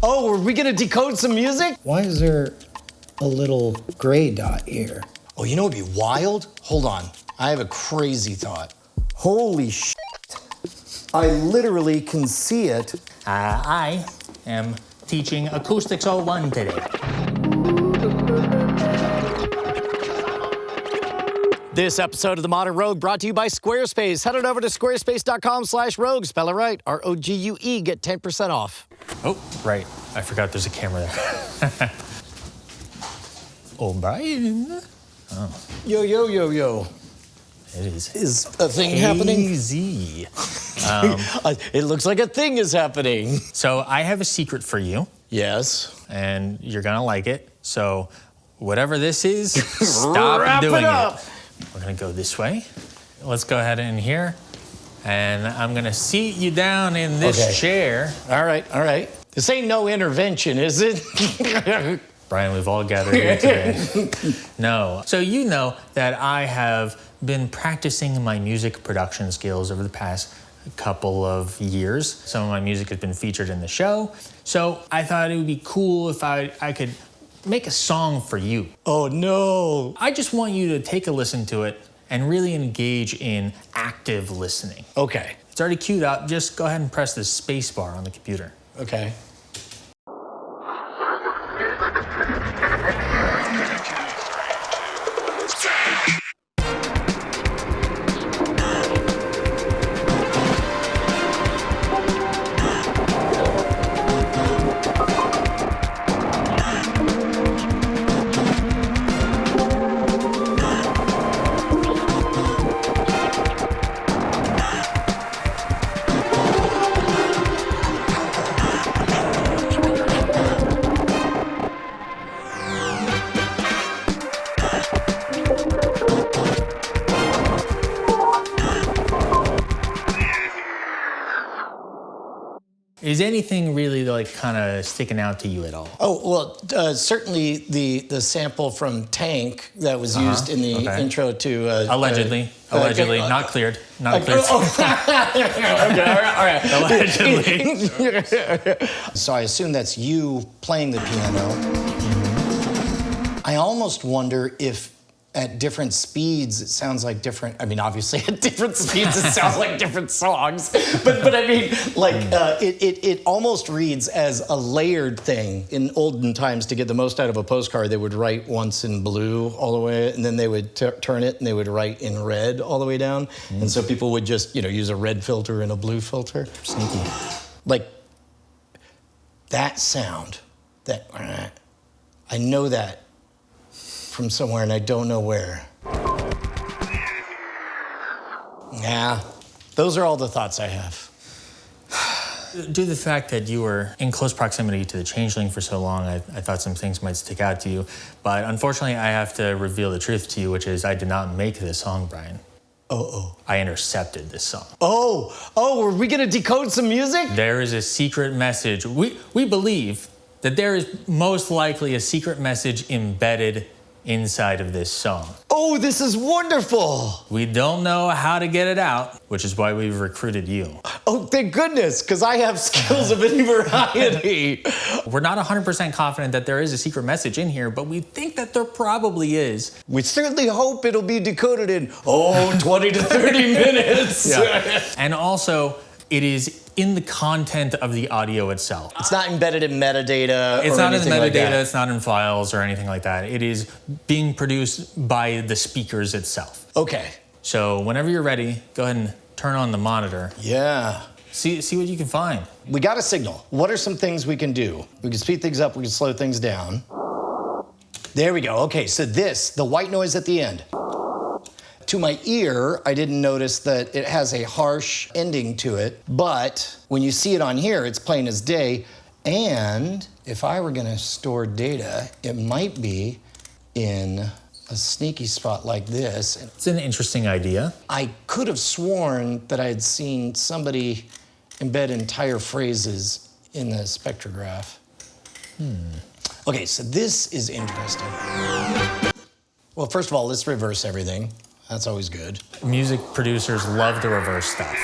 Oh, are we gonna decode some music? Why is there a little gray dot here? Oh, you know what'd be wild? Hold on, I have a crazy thought. Holy shit. I literally can see it. I am teaching Acoustics 01 today. This episode of The Modern Rogue brought to you by Squarespace. Head on over to squarespace.com/rogue. Spell it right, R-O-G-U-E. Get 10% off. Oh, right. I forgot there's a camera there. Oh, Brian. Oh. Yo, yo, yo, yo. It is. Is a thing happening? Easy. It looks like a thing is happening. So I have a secret for you. Yes. And you're gonna like it. So whatever this is, stop Wrap doing it up. We're gonna go this way. Let's go ahead in here. And I'm gonna seat you down in this chair. All right, all right. This ain't no intervention, is it? Brian, we've all gathered here today. No. So you know that I have been practicing my music production skills over the past couple of years. Some of my music has been featured in the show. So I thought it would be cool if I could make a song for you. Oh, no. I just want you to take a listen to it and really engage in active listening. Okay. It's already queued up. Just go ahead and press the space bar on the computer. Okay. Is anything really like kind of sticking out to you at all? Oh, well, certainly the sample from Tank that was used in the intro to... Allegedly, not cleared, not cleared. Okay, all right. Allegedly. So I assume that's you playing the piano. I almost wonder if at different speeds, it sounds like different, I mean, obviously at different speeds, it sounds like different songs. But I mean, like, it almost reads as a layered thing. In olden times, to get the most out of a postcard, they would write once in blue all the way, and then they would turn it, and they would write in red all the way down. And so people would just, use a red filter and a blue filter. Sneaky. Like, that sound, I know that from somewhere, and I don't know where. Yeah, those are all the thoughts I have. Due to the fact that you were in close proximity to the Changeling for so long, I thought some things might stick out to you. But unfortunately, I have to reveal the truth to you, which is I did not make this song, Brian. I intercepted this song. Are we gonna decode some music? There is a secret message. We believe that there is most likely a secret message embedded inside of this song. Oh, this is wonderful. We don't know how to get it out, which is why we've recruited you. Oh, thank goodness, because I have skills of any variety. We're not 100% confident that there is a secret message in here, but we think that there probably is. We certainly hope it'll be decoded in, 20 to 30 minutes. Yeah. And also, it is in the content of the audio itself. It's not embedded in metadata. It's or not in anything metadata, like that. It's not in files or anything like that. It is being produced by the speakers itself. Okay. So whenever you're ready, go ahead and turn on the monitor. Yeah. See what you can find. We got a signal. What are some things we can do? We can speed things up, we can slow things down. There we go. Okay, so the white noise at the end. To my ear, I didn't notice that it has a harsh ending to it, but when you see it on here, it's plain as day. And if I were gonna store data, it might be in a sneaky spot like this. It's an interesting idea. I could have sworn that I had seen somebody embed entire phrases in the spectrograph. Okay, so this is interesting. Well, first of all, let's reverse everything. That's always good. Music producers love to reverse stuff.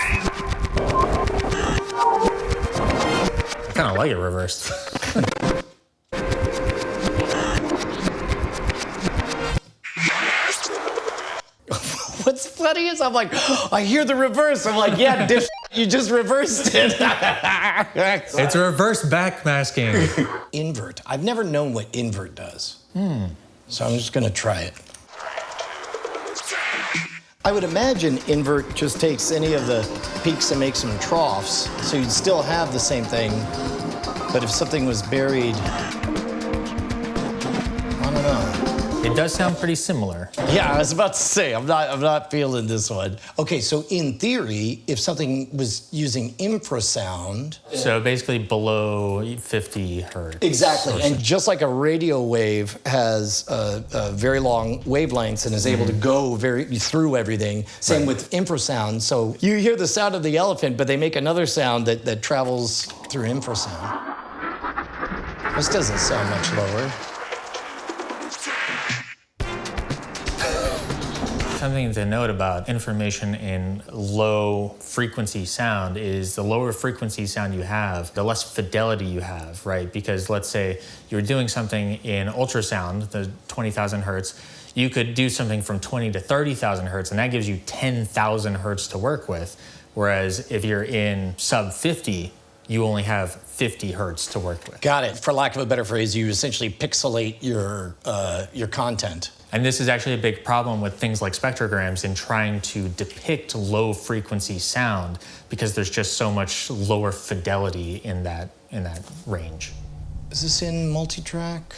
kind of like it reversed. What's funny is I'm like, I hear the reverse. I'm like, yeah, you just reversed it. It's reverse backmasking. Invert. I've never known what invert does. So I'm just gonna try it. I would imagine invert just takes any of the peaks and makes them troughs, so you'd still have the same thing. But if something was buried, I don't know. It does sound pretty similar. Yeah, I was about to say, I'm not feeling this one. Okay, so in theory, if something was using infrasound. So basically below 50 hertz. Exactly, and just like a radio wave has very long wavelengths and is able to go through everything, same with infrasound. So you hear the sound of the elephant, but they make another sound that travels through infrasound. This doesn't sound much lower. Something to note about information in low frequency sound is the lower frequency sound you have, the less fidelity you have, right? Because let's say you're doing something in ultrasound, the 20,000 hertz, you could do something from 20 to 30,000 hertz, and that gives you 10,000 hertz to work with. Whereas if you're in sub 50, you only have 50 hertz to work with. Got it. For lack of a better phrase, you essentially pixelate your content. And this is actually a big problem with things like spectrograms in trying to depict low frequency sound because there's just so much lower fidelity in that range. Is this in multi-track?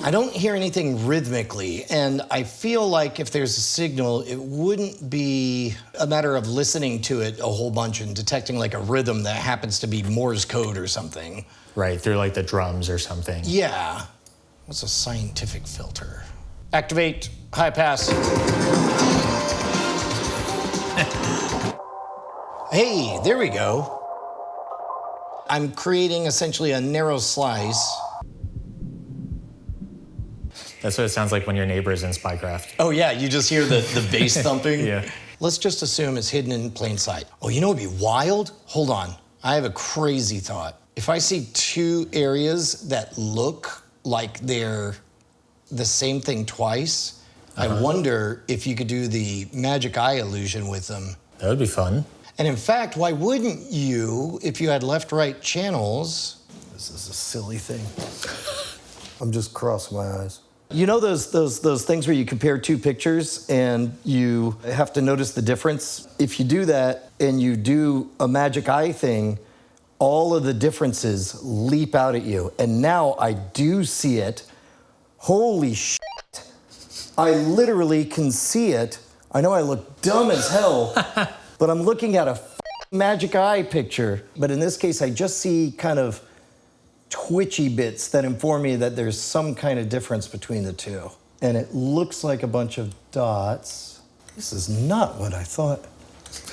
I don't hear anything rhythmically, and I feel like if there's a signal, it wouldn't be a matter of listening to it a whole bunch and detecting like a rhythm that happens to be Morse code or something. Right, through like the drums or something. Yeah. What's a scientific filter? Activate high pass. Hey, there we go. I'm creating essentially a narrow slice. That's what it sounds like when your neighbor is in Spycraft. Oh yeah, you just hear the bass thumping? Yeah. Let's just assume it's hidden in plain sight. Oh, you know what'd be wild? Hold on, I have a crazy thought. If I see two areas that look like they're the same thing twice, I wonder if you could do the magic eye illusion with them. That would be fun. And in fact, why wouldn't you, if you had left-right channels? This is a silly thing. I'm just crossing my eyes. You know those things where you compare two pictures and you have to notice the difference? If you do that and you do a magic eye thing, all of the differences leap out at you. And now I do see it. Holy shit. I literally can see it. I know I look dumb as hell, but I'm looking at a magic eye picture. But in this case, I just see kind of twitchy bits that inform me that there's some kind of difference between the two. And it looks like a bunch of dots. This is not what I thought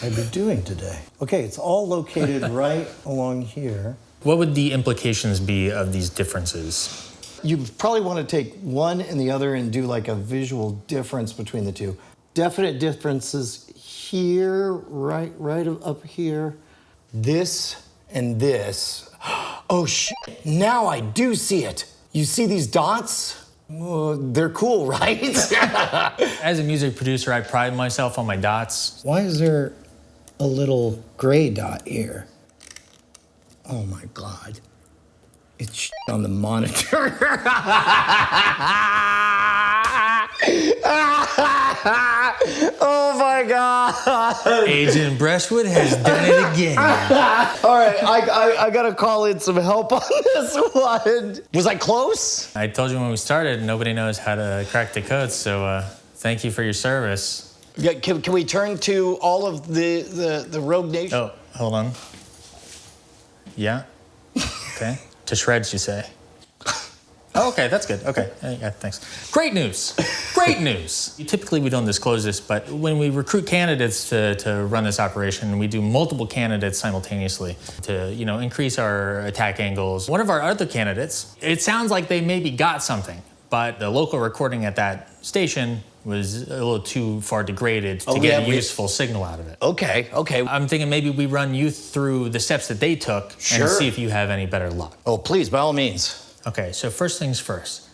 I'd be doing today. Okay, it's all located right along here. What would the implications be of these differences? You probably want to take one and the other and do like a visual difference between the two. Definite differences here, right up here. This and this. Oh shit, now I do see it. You see these dots? Oh, they're cool, right? As a music producer, I pride myself on my dots. Why is there a little gray dot here? Oh my God. It's shit on the monitor. Oh my God. Agent Brushwood has done it again. All right, I gotta call in some help on this one. Was I close? I told you when we started, nobody knows how to crack the code, so thank you for your service. Yeah, can we turn to all of the Rogue Nation? Oh, hold on. Yeah? Okay. To shreds, you say? Oh, okay, that's good. Okay, yeah, thanks. Great news. Great news. Typically, we don't disclose this, but when we recruit candidates to run this operation, we do multiple candidates simultaneously to, increase our attack angles. One of our other candidates, it sounds like they maybe got something, but the local recording at that station was a little too far degraded to get a useful signal out of it. Okay. I'm thinking maybe we run you through the steps that they took and see if you have any better luck. Oh, please, by all means. Okay, so first things first.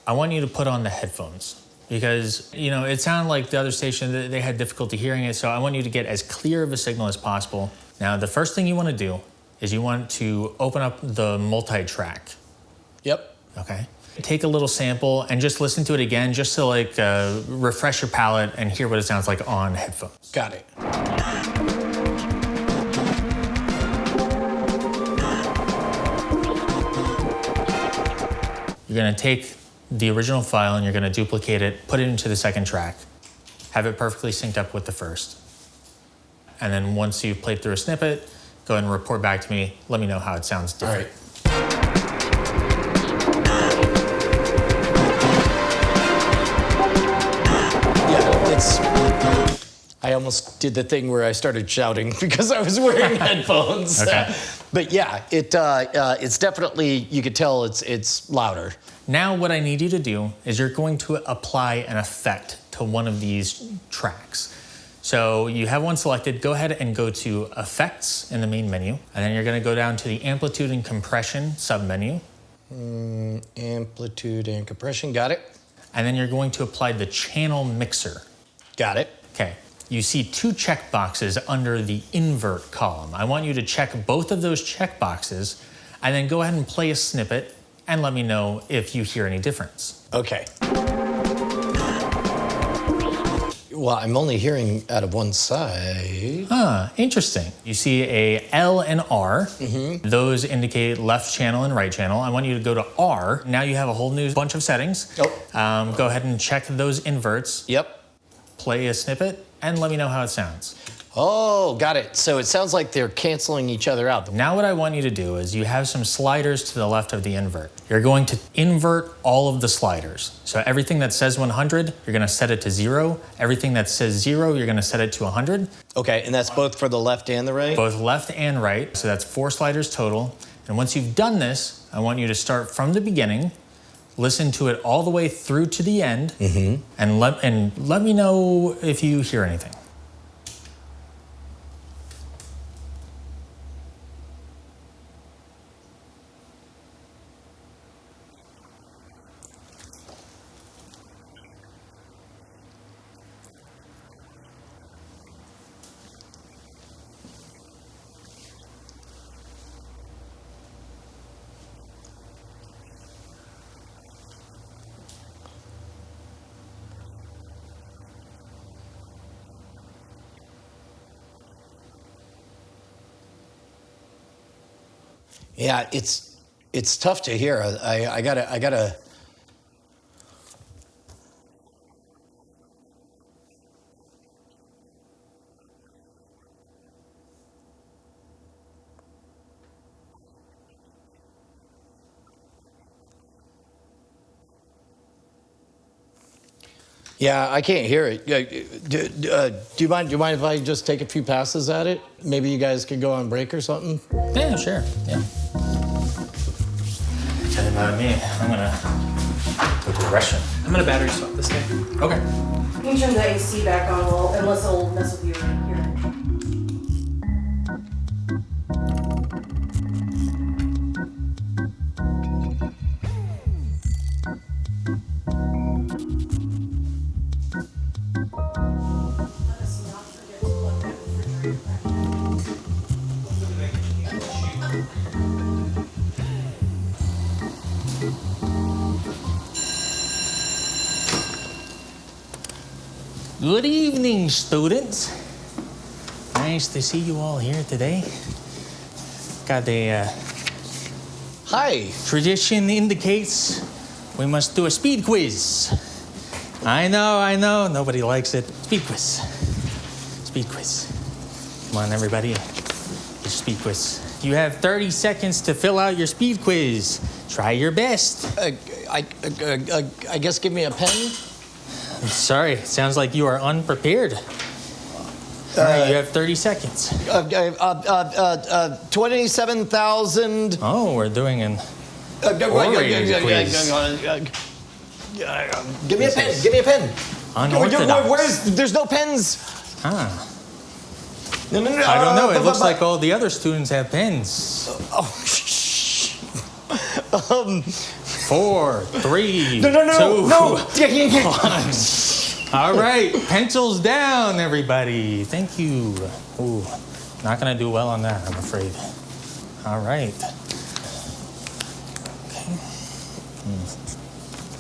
I want you to put on the headphones because, it sounded like the other station, they had difficulty hearing it, so I want you to get as clear of a signal as possible. Now, the first thing you want to do is you want to open up the multi-track. Yep. Okay. Take a little sample and just listen to it again just to refresh your palate and hear what it sounds like on headphones. Got it. You're going to take the original file and you're going to duplicate it, put it into the second track, have it perfectly synced up with the first. And then once you've played through a snippet, go ahead and report back to me. Let me know how it sounds different. All right. I almost did the thing where I started shouting because I was wearing headphones. Okay. But yeah, it's definitely, you could tell it's louder. Now what I need you to do is you're going to apply an effect to one of these tracks. So you have one selected, go ahead and go to Effects in the main menu, and then you're going to go down to the Amplitude and Compression submenu. Amplitude and compression, got it. And then you're going to apply the Channel Mixer. Got it. Okay. You see two checkboxes under the invert column. I want you to check both of those checkboxes and then go ahead and play a snippet and let me know if you hear any difference. Okay. Well, I'm only hearing out of one side. Interesting. You see a L and R. Mm-hmm. Those indicate left channel and right channel. I want you to go to R. Now you have a whole new bunch of settings. Oh. Go ahead and check those inverts. Yep. Play a snippet and let me know how it sounds. Oh, got it. So it sounds like they're canceling each other out. Now what I want you to do is you have some sliders to the left of the invert. You're going to invert all of the sliders. So everything that says 100, you're going to set it to 0. Everything that says 0, you're going to set it to 100. Okay, and that's both for the left and the right? Both left and right. So that's 4 sliders total. And once you've done this, I want you to start from the beginning, listen to it all the way through to the end, and let me know if you hear anything. Yeah, it's tough to hear. I gotta. Yeah, I can't hear it. Do you mind if I just take a few passes at it? Maybe you guys could go on break or something? Yeah, sure. Yeah. Tell you about me. I'm gonna go to the restroom. I'm gonna battery swap this guy. Okay. You can turn the AC back on, well, unless it'll mess with you here. Good evening, students. Nice to see you all here today. Got a Hi. tradition indicates we must do a speed quiz. I know, nobody likes it. Speed quiz. Speed quiz. Come on, everybody. Your speed quiz. You have 30 seconds to fill out your speed quiz. Try your best. I guess give me a pen. I'm sorry, it sounds like you are unprepared. All right, you have 30 seconds. 27,000. Oh, we're doing an Give me a pen. Give me a pen. Unorthodox. There's no pens. Huh. No. I don't know. It looks like all the other students have pens. Oh, 4, 3, No. 2, 1. All right, pencils down, everybody. Thank you. Ooh, not gonna do well on that, I'm afraid. All right. Okay.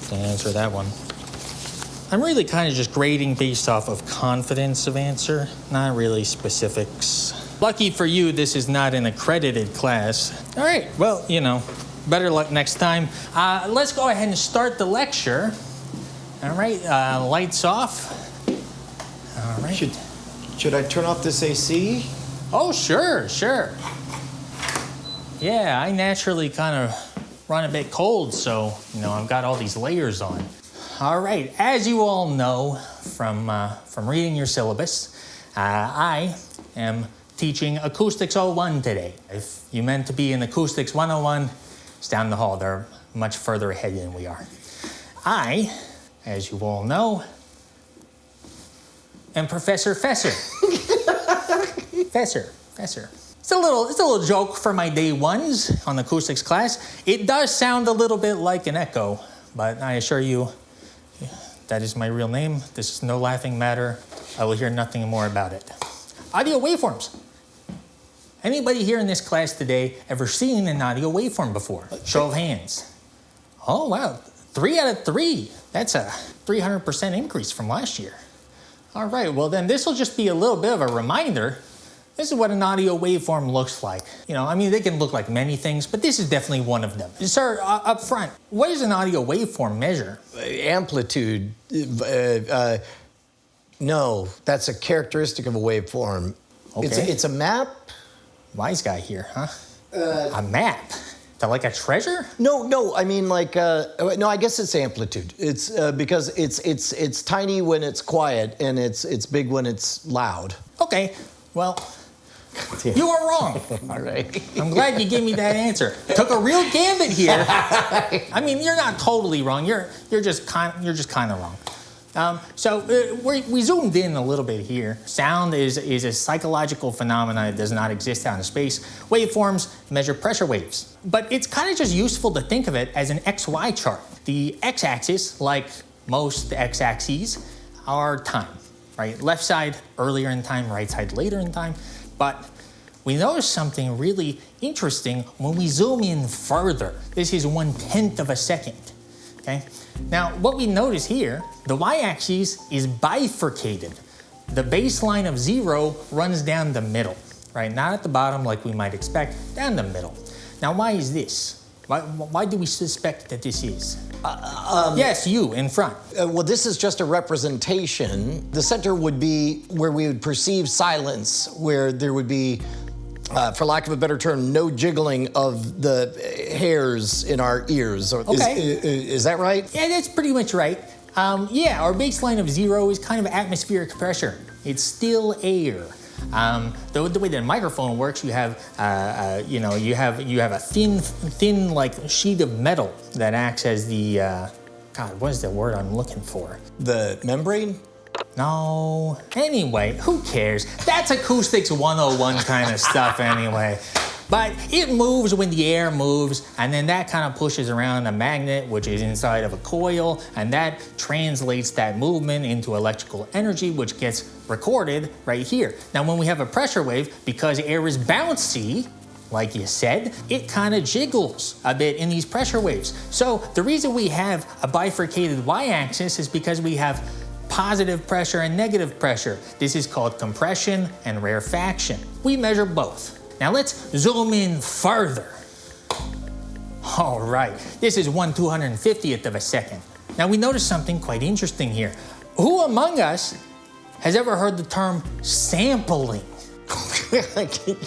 Can't answer that one. I'm really kind of just grading based off of confidence of answer, not really specifics. Lucky for you, this is not an accredited class. All right, well, better luck next time. Let's go ahead and start the lecture. All right, lights off. All right. Should I turn off this AC? Oh, sure. Yeah, I naturally kind of run a bit cold, so, I've got all these layers on. All right, as you all know from reading your syllabus, I am teaching Acoustics 01 today. If you meant to be in Acoustics 101, it's down the hall. They're much further ahead than we are. I, as you all know, am Professor Fesser. Fesser. It's a little joke for my day ones on the acoustics class. It does sound a little bit like an echo, but I assure you, that is my real name. This is no laughing matter. I will hear nothing more about it. Audio waveforms. Anybody here in this class today ever seen an audio waveform before? Show of hands. Oh, wow. 3 out of 3. That's a 300% increase from last year. All right, well then this will just be a little bit of a reminder. This is what an audio waveform looks like. They can look like many things, but this is definitely one of them. Sir, up front, what does an audio waveform measure? Amplitude. No, that's a characteristic of a waveform. Okay. It's a map? Wise guy here, huh? A map? Like a treasure? No. I mean, no. I guess it's amplitude. It's because it's tiny when it's quiet and it's big when it's loud. Okay. Well, you are wrong. All right. I'm glad you gave me that answer. Took a real gambit here. You're not totally wrong. You're just kind of wrong. We zoomed in a little bit here. Sound is a psychological phenomenon that does not exist out in space. Waveforms measure pressure waves. But it's kind of just useful to think of it as an XY chart. The x-axis, like most x-axes, are time, right? Left side earlier in time, right side later in time. But we notice something really interesting when we zoom in further. This is 1/10 of a second, okay? Now, what we notice here, the y-axis is bifurcated. The baseline of 0 runs down the middle, right? Not at the bottom like we might expect, down the middle. Now, why is this? Why do we suspect that this is? Yes, you, in front. Well, this is just a representation. The center would be where we would perceive silence, where there would be, for lack of a better term, no jiggling of the hairs in our ears. Okay. Is that right? Yeah, that's pretty much right. Our baseline of 0 is kind of atmospheric pressure. It's still air. The way that a microphone works, you have a thin like sheet of metal that acts as the what is the word I'm looking for? The membrane? No. Anyway, who cares? That's Acoustics 101 kind of stuff anyway. But it moves when the air moves, and then that kind of pushes around a magnet, which is inside of a coil, and that translates that movement into electrical energy, which gets recorded right here. Now, when we have a pressure wave, because air is bouncy, like you said, it kind of jiggles a bit in these pressure waves. So the reason we have a bifurcated y-axis is because we have positive pressure and negative pressure. This is called compression and rarefaction. We measure both. Now let's zoom in further. All right, this is 1/250th of a second. Now we notice something quite interesting here. Who among us has ever heard the term sampling?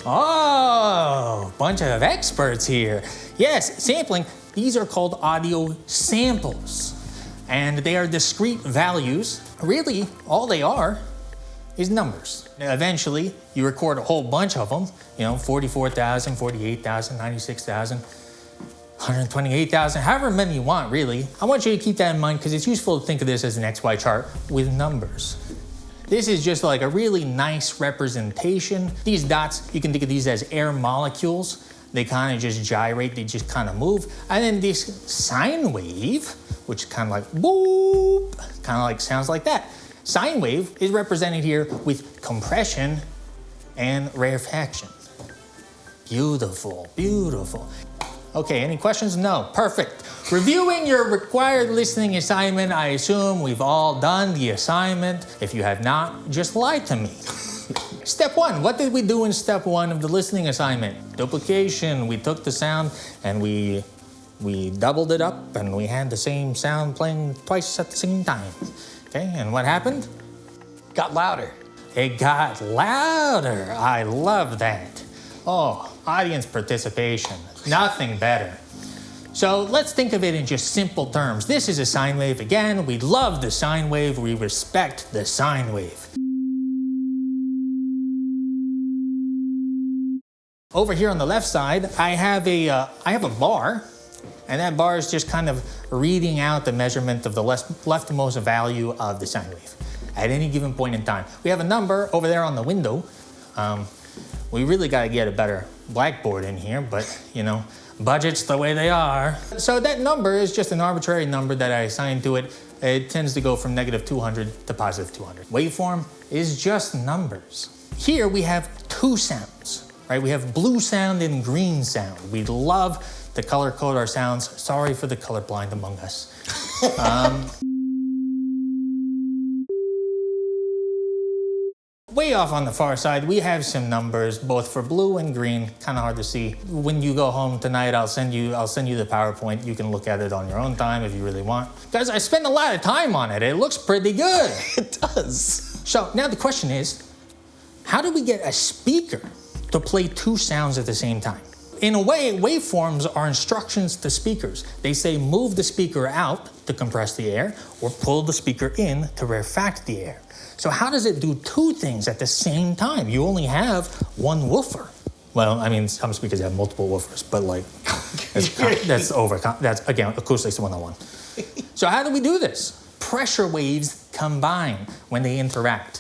Oh, bunch of experts here. Yes, sampling, these are called audio samples. And they are discrete values. Really, all they are is numbers. Now, eventually, you record a whole bunch of them, 44,000, 48,000, 96,000. 128,000, however many you want, really. I want you to keep that in mind because it's useful to think of this as an XY chart with numbers. This is just like a really nice representation. These dots, you can think of these as air molecules. They kind of just gyrate, they just kind of move. And then this sine wave, which is kind of like boop, kind of like sounds like that. Sine wave is represented here with compression and rarefaction. Beautiful, beautiful. Okay, any questions? No, perfect. Reviewing your required listening assignment, I assume we've all done the assignment. If you have not, just lie to me. Step one, what did we do in step one of the listening assignment? Duplication, we took the sound and we doubled it up and we had the same sound playing twice at the same time. Okay, and what happened? Got louder. It got louder. I love that. Oh, audience participation, nothing better. So let's think of it in just simple terms. This is a sine wave. Again, we love the sine wave. We respect the sine wave. Over here on the left side, I have a bar, and that bar is just kind of reading out the measurement of the leftmost value of the sine wave at any given point in time. We have a number over there on the window. We really got to get a better blackboard in here, but you know, budgets the way they are. So that number is just an arbitrary number that I assign to it. It tends to go from -200 to +200. Waveform is just numbers. Here we have two sounds, right? We have blue sound and green sound. We love to color code our sounds. Sorry for the colorblind among us. Way off on the far side, we have some numbers, both for blue and green, kind of hard to see. When you go home tonight, I'll send you the PowerPoint. You can look at it on your own time if you really want. Guys, I spent a lot of time on it. It looks pretty good. It does. So now the question is, how do we get a speaker to play two sounds at the same time? In a way, waveforms are instructions to speakers. They say move the speaker out to compress the air or pull the speaker in to rarefact the air. So how does it do two things at the same time? You only have one woofer. Well, I mean, some speakers have multiple woofers, but like, that's again, Acoustics 101. So how do we do this? Pressure waves combine when they interact.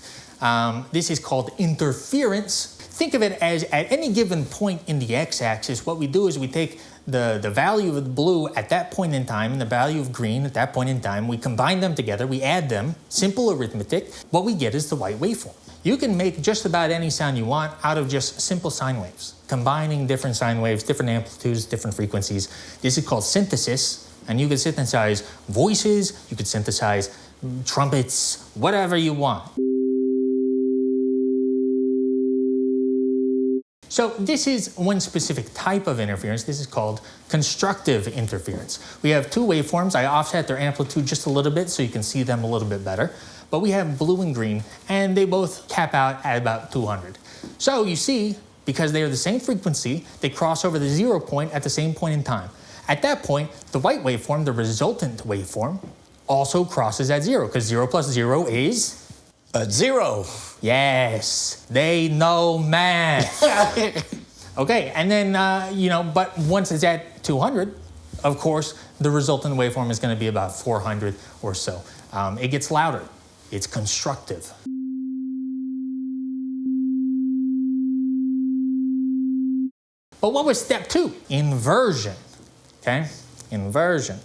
This is called interference. Think of it as at any given point in the x-axis, what we do is we take the value of the blue at that point in time and the value of green at that point in time. We combine them together, we add them, simple arithmetic. What we get is the white waveform. You can make just about any sound you want out of just simple sine waves, combining different sine waves, different amplitudes, different frequencies. This is called synthesis, and you can synthesize voices, you could synthesize trumpets, whatever you want. So this is one specific type of interference. This is called constructive interference. We have two waveforms. I offset their amplitude just a little bit so you can see them a little bit better. But we have blue and green, and they both cap out at about 200. So you see, because they are the same frequency, they cross over the 0 point at the same point in time. At that point, the white waveform, the resultant waveform, also crosses at 0, because 0 plus 0 is... 0. Yes, they know math. Okay, and then, but once it's at 200, of course, the resultant waveform is going to be about 400 or so. It gets louder. It's constructive. But what was step 2? Inversion, okay? Inversion.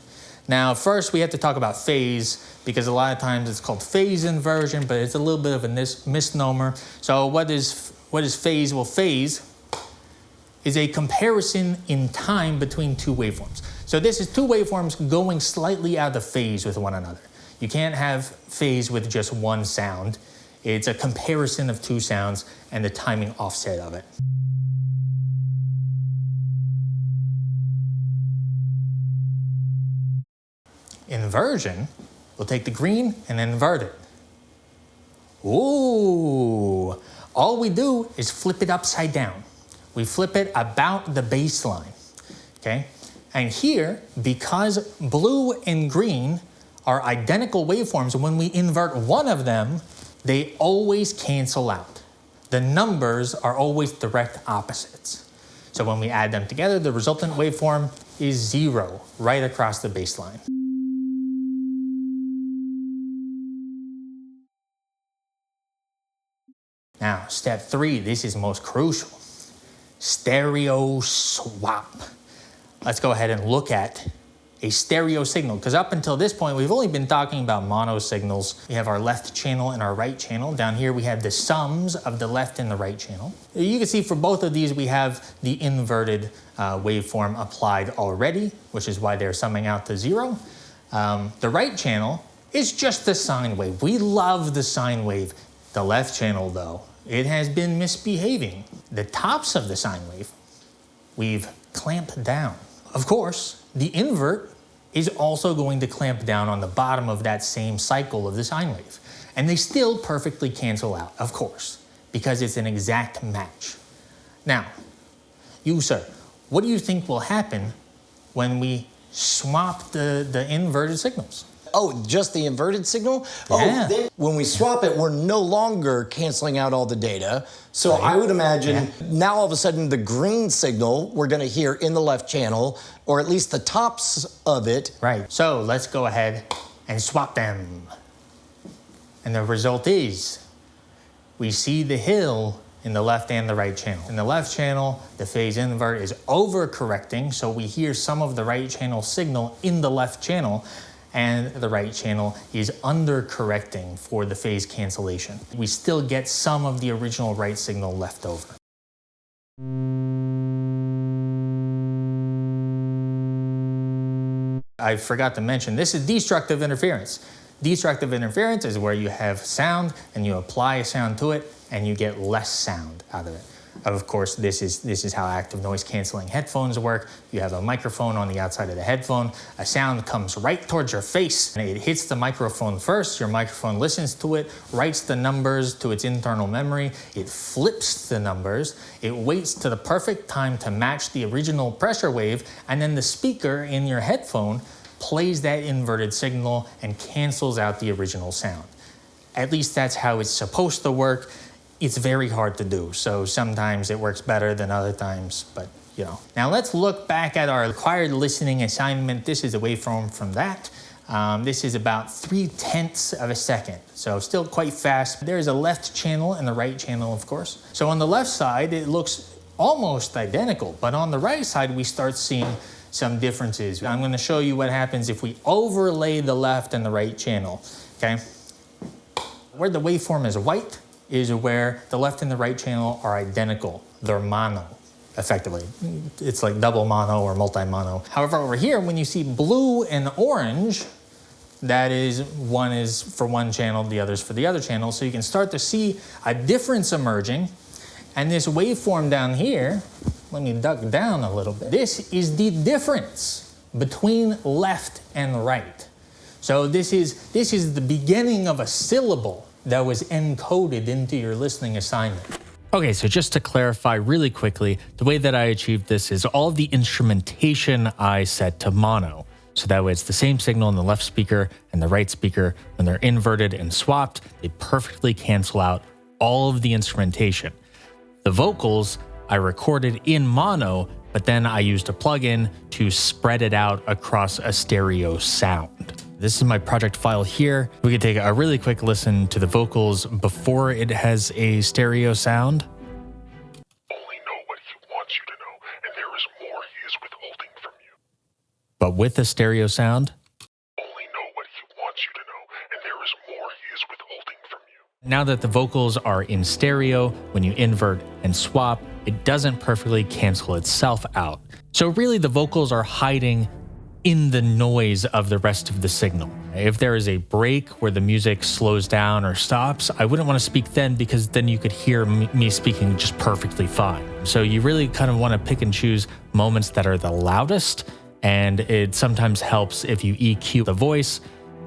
Now, first we have to talk about phase, because a lot of times it's called phase inversion, but it's a little bit of a misnomer. So what is phase? Well, phase is a comparison in time between two waveforms. So this is two waveforms going slightly out of phase with one another. You can't have phase with just one sound. It's a comparison of two sounds and the timing offset of it. Inversion, we'll take the green and invert it. Ooh, all we do is flip it upside down. We flip it about the baseline, okay? And here, because blue and green are identical waveforms, when we invert one of them, they always cancel out. The numbers are always direct opposites. So when we add them together, the resultant waveform is 0 right across the bass line. Now, step 3, this is most crucial. Stereo swap. Let's go ahead and look at a stereo signal, because up until this point, we've only been talking about mono signals. We have our left channel and our right channel. Down here, we have the sums of the left and the right channel. You can see for both of these, we have the inverted waveform applied already, which is why they're summing out to 0. The right channel is just the sine wave. We love the sine wave. The left channel, though, it has been misbehaving. The tops of the sine wave, we've clamped down. Of course, the invert is also going to clamp down on the bottom of that same cycle of the sine wave. And they still perfectly cancel out, of course, because it's an exact match. Now, you, sir, what do you think will happen when we swap the inverted signals? Oh, just the inverted signal? Yeah. Oh, then when we swap it, we're no longer canceling out all the data. So Right. I would imagine now all of a sudden the green signal we're going to hear in the left channel, or at least the tops of it. Right. So let's go ahead and swap them. And the result is we see the hill in the left and the right channel. In the left channel, the phase invert is overcorrecting, so we hear some of the right channel signal in the left channel, and the right channel is undercorrecting for the phase cancellation. We still get some of the original right signal left over. I forgot to mention, this is destructive interference. Destructive interference is where you have sound and you apply a sound to it and you get less sound out of it. Of course, this is how active noise canceling headphones work. You have a microphone on the outside of the headphone. A sound comes right towards your face and it hits the microphone first. Your microphone listens to it, writes the numbers to its internal memory. It flips the numbers. It waits to the perfect time to match the original pressure wave, and then the speaker in your headphone plays that inverted signal and cancels out the original sound. At least that's how it's supposed to work. It's very hard to do, so sometimes it works better than other times, but you know. Now let's look back at our required listening assignment. This is a waveform from that. This is about 0.3 of a second, so still quite fast. There's a left channel and the right channel, of course. So on the left side, it looks almost identical, but on the right side, we start seeing some differences. I'm going to show you what happens if we overlay the left and the right channel, okay? Where the waveform is white is where the left and the right channel are identical. They're mono, effectively. It's like double mono or multi-mono. However, over here, when you see blue and orange, that is, one is for one channel, the other's for the other channel. So you can start to see a difference emerging. And this waveform down here, let me duck down a little bit. This is the difference between left and right. So this is the beginning of a syllable that was encoded into your listening assignment. Okay, so just to clarify really quickly, the way that I achieved this is all of the instrumentation I set to mono. So that way it's the same signal in the left speaker and the right speaker. When they're inverted and swapped, they perfectly cancel out all of the instrumentation. The vocals I recorded in mono, but then I used a plugin to spread it out across a stereo sound. This is my project file here. We could take a really quick listen to the vocals before it has a stereo sound. Only know what he wants you to know, and there is more he is withholding from you. But with a stereo sound. Only know what he wants you to know, and there is more he is withholding from you. Now that the vocals are in stereo, when you invert and swap, it doesn't perfectly cancel itself out. So really the vocals are hiding in the noise of the rest of the signal. If there is a break where the music slows down or stops, I wouldn't want to speak then, because then you could hear me speaking just perfectly fine. So you really kind of want to pick and choose moments that are the loudest, and it sometimes helps if you EQ the voice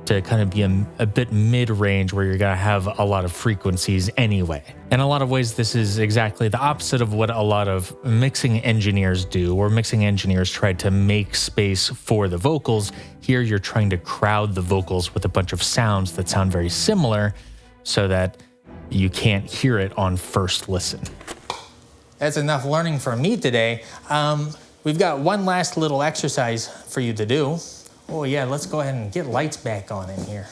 to kind of be a bit mid-range where you're gonna have a lot of frequencies anyway. In a lot of ways, this is exactly the opposite of what a lot of mixing engineers do, or mixing engineers try to make space for the vocals. Here, you're trying to crowd the vocals with a bunch of sounds that sound very similar so that you can't hear it on first listen. That's enough learning for me today. we've got one last little exercise for you to do. Oh yeah, let's go ahead and get lights back on in here.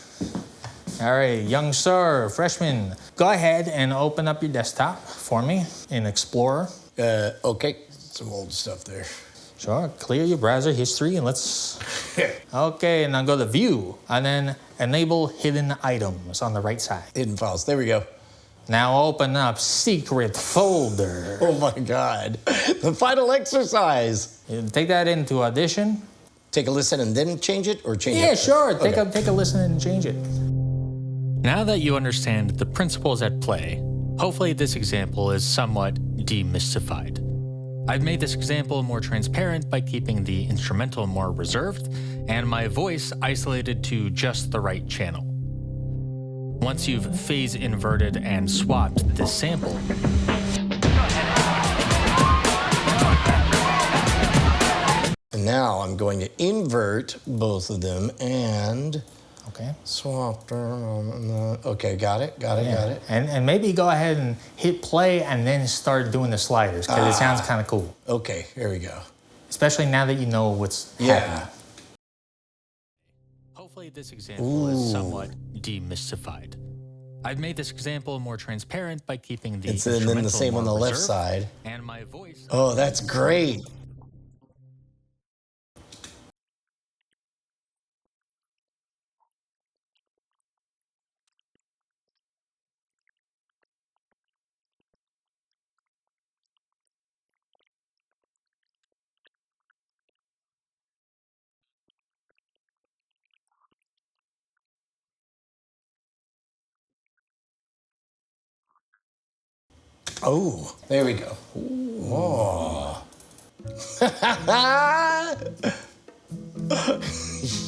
All right, young sir, freshman, go ahead and open up your desktop for me in Explorer. Okay, some old stuff there. Sure, clear your browser history and let's... Okay, and now go to View, and then enable Hidden Items on the right side. Hidden files, there we go. Now open up Secret Folder. Oh my God, the final exercise. You take that into Audition. Take a listen and then change it, or change it? Yeah, sure, Okay. take a listen and change it. Now that you understand the principles at play, hopefully this example is somewhat demystified. I've made this example more transparent by keeping the instrumental more reserved and my voice isolated to just the right channel. Once you've phase inverted and swapped this sample, And now I'm going to invert both of them and Okay. swap. Okay, got it. And maybe go ahead and hit play and then start doing the sliders, because it sounds kind of cool. Okay, here we go. Especially now that you know what's happening. hopefully this example is somewhat demystified. I've made this example more transparent by keeping the It's and then the instrumental same on the more left reserved side. and my voice. Oh, that's great. Oh, there we go. Oh.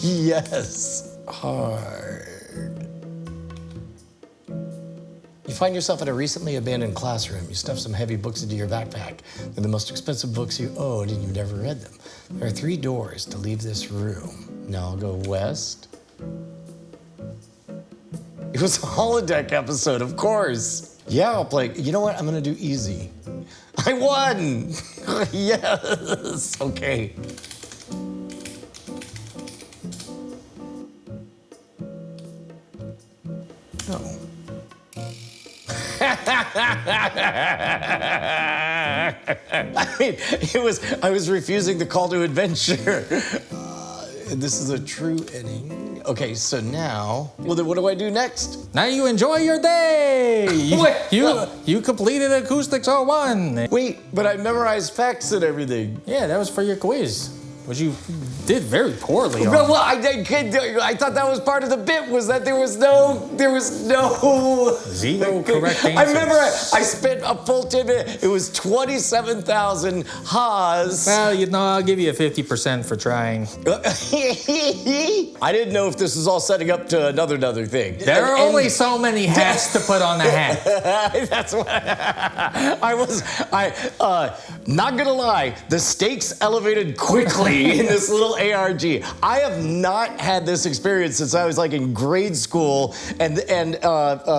Yes. Hard. You find yourself in a recently abandoned classroom. You stuff some heavy books into your backpack. They're the most expensive books you own, and you've never read them. There are 3 doors to leave this room. Now I'll go west. It was a holodeck episode, of course. Yeah, I'll play. You know what? I'm gonna do easy. I won! Yes! Okay. No. I mean, I was refusing the call to adventure. This is a true ending. Okay, so now, well, then what do I do next? Now you enjoy your day. Wait, You completed Acoustics 01. Wait, but I memorized facts and everything. Yeah, that was for your quiz, which you did very poorly on. Well, I thought that was part of the bit, was that there was no Zero correct answers. I remember I spent a full 10 minutes. It was 27,000 ha's. Well, I'll give you a 50% for trying. I didn't know if this was all setting up to another thing. There are only so many hats to put on a hat. That's what not gonna lie, the stakes elevated quickly in this little ARG. I have not had this experience since I was like in grade school, and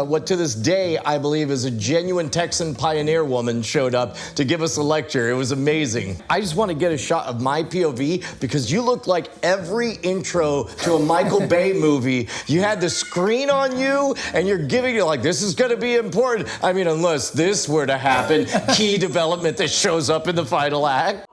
what to this day I believe is a genuine Texan pioneer woman showed up to give us a lecture. It was amazing. I just want to get a shot of my POV because you look like every intro to a Michael Bay movie. You had the screen on you, and you're giving it like, this is going to be important. I mean, unless this were to happen, key development that shows up in the final act.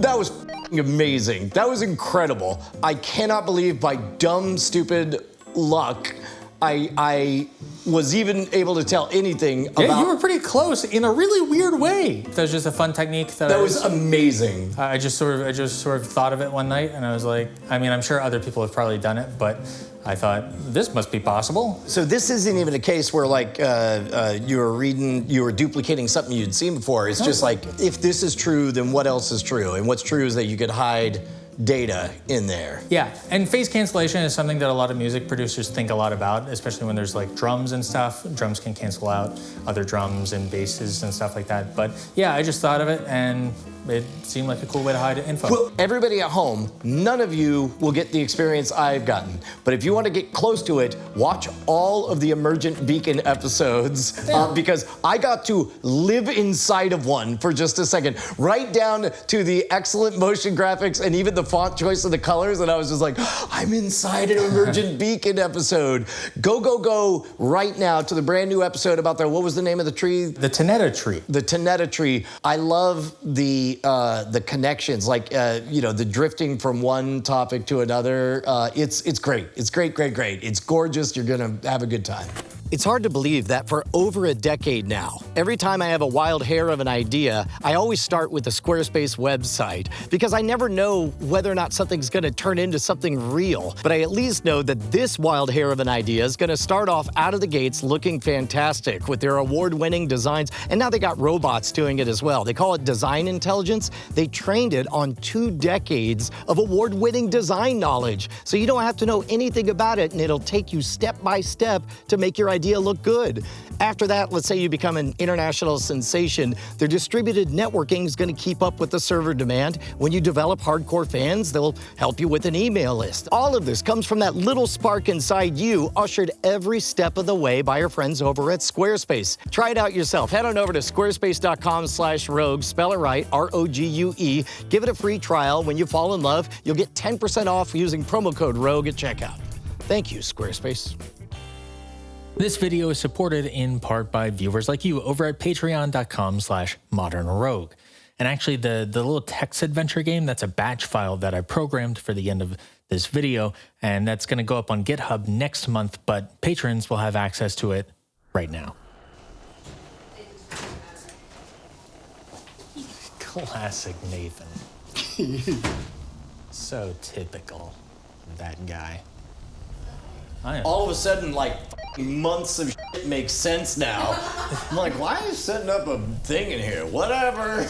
That was amazing. That was incredible. I cannot believe by dumb, stupid luck, I was even able to tell anything about. Yeah, you were pretty close in a really weird way. That was just a fun technique that was amazing. I just sort of thought of it one night, and I was like, I mean, I'm sure other people have probably done it, but I thought this must be possible. So this isn't even a case where like you were duplicating something you'd seen before. It's just like, if this is true, then what else is true? And what's true is that you could hide data in there. Yeah, and phase cancellation is something that a lot of music producers think a lot about, especially when there's like drums and stuff. Drums can cancel out other drums and basses and stuff like that. But yeah, I just thought of it, and it seemed like a cool way to hide info. Well, everybody at home, none of you will get the experience I've gotten. But if you want to get close to it, watch all of the Emergent Beacon episodes because I got to live inside of one for just a second, right down to the excellent motion graphics and even the font choice of the colors. And I was just like, I'm inside an Emergent Beacon episode. Go right now to the brand new episode about what was the name of the tree? The Teneta tree. The Teneta tree. I love the connections, like the drifting from one topic to another. It's great. It's great. It's gorgeous. You're gonna have a good time. It's hard to believe that for over a decade now, every time I have a wild hair of an idea, I always start with the Squarespace website because I never know whether or not something's gonna turn into something real. But I at least know that this wild hair of an idea is gonna start off out of the gates looking fantastic with their award-winning designs. And now they got robots doing it as well. They call it design intelligence. They trained it on 2 decades of award-winning design knowledge. So you don't have to know anything about it, and it'll take you step by step to make your idea look good. After that, let's say you become an international sensation, their distributed networking is going to keep up with the server demand. When you develop hardcore fans, they'll help you with an email list. All of this comes from that little spark inside you, ushered every step of the way by our friends over at Squarespace. Try it out yourself. Head on over to squarespace.com/rogue, spell it right, ROGUE. Give it a free trial. When you fall in love, you'll get 10% off using promo code ROGUE at checkout. Thank you, Squarespace. This video is supported in part by viewers like you over at patreon.com/modernrogue. And actually the little text adventure game, that's a batch file that I programmed for the end of this video, and that's gonna go up on GitHub next month, but patrons will have access to it right now. Classic Nathan. So typical of that guy. All of a sudden, like, months of shit makes sense now. I'm like, why are you setting up a thing in here? Whatever.